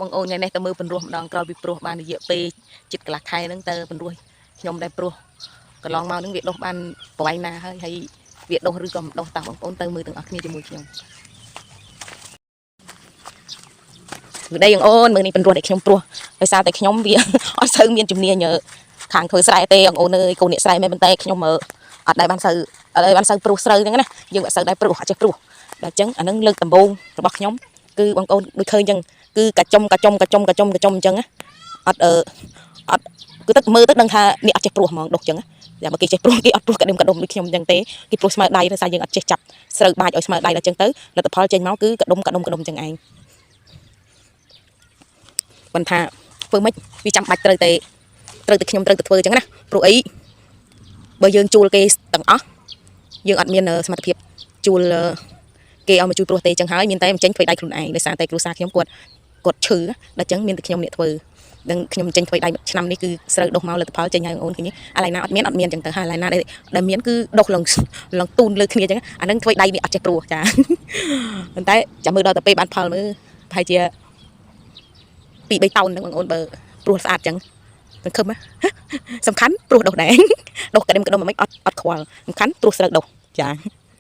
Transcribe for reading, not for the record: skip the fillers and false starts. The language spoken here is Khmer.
បងអូនថ្ងៃនេះទៅមើលពន្រោះម្ដងក្រោយពីព្រោះបានរយៈពេលជិតកន្លះខែហ្នឹងទៅពន្រោះខ្ញុំដែរព្រោះកន្លងមកហ្នឹងវាដុះបានប្រវែងណាហើយវាដុះឬក៏មិនដុះតាបងប្អូនទៅមើលទាំងអស់គ្នាជាមួយខ្ញុំវិដីបងអូនមើលនេះពន្រោះដែលខ្ញុំព្រោះដោយសារតែខ្ញុំវាអត់សូវមានជំនាញខាងធ្វើស្រែទេបងអូនអើយកូនអ្នកស្រែមិនប៉ុន្តែខ្ញុំអត់ដែរបានសូវព្រោះស្រូវហ្នឹងណាយើងអត់សូវដែរព្រោះអត់ចេះព្រោះដល់អញ្ចឹងអាហ្នឹងលើកដំបូងរបស់ខ្ញុំគឺបងប្អូនដូចឃើញអញ្ចឹងគឺកាចំអញ្ចឹងណាអត់គឺទឹកមើលទឹកដឹងថានេះអត់ចេះព្រោះហ្មងដុះអញ្ចឹងតែបើគេចេះព្រោះគេអត់ព្រោះកដុំដូចខ្ញុំអញ្ចឹងទេគេព្រោះស្មើដៃដោយសារយើងអត់ចេះចាប់ស្រូវបាច់ឲ្យស្មើដៃដល់អញ្ចឹងទៅលទ្ធផលចេញមកគឺកដុំអញ្ចឹងឯងប៉ុន្តែធ្វើម៉េចវាចាំបាច់ត្រូវតែខ្ញុំត្រូវតែធ្វើអញ្ចឹងណាព្រោះអីបើយើងជួលគេទាំងអស់យើងអត់មានសមត្ថភាពជួលគេឲ្យមកជួយព្រោះទេអញ្ចឹងហើយមានតែចេញធ្វើដៃខ្លួនឯងដោយសារតែគ្រួសារខ្ញុំគាត់ឈឺដល់អញ្ចឹងមានតែខ្ញុំអ្នកធ្វើដឹងខ្ញុំចេញធ្វើដៃឆ្នាំនេះគឺស្រូវដុះមកលទ្ធផលចេញហើយបងអូនឃើញទេអាឡៃណាអត់មានអញ្ចឹងទៅហើយអាឡៃណាដែលមានគឺដុះឡើងទូនលើគ្នាអញ្ចឹងអានឹងធ្វើដៃវាអត់ចេះព្រោះចាប៉ុន្តែចាំមើលដល់ទៅពេលបានផលមើលប្រហែលជា2-3 តោនហ្នឹងបងអូនបើព្រោះស្អាតអញ្ចឹងសង្ឃឹមសំខាន់ព្រោះដុះដែរដុះកដុំមិនអត់ខ្វល់សំខាន់ព្រោះស្រូវដុះចា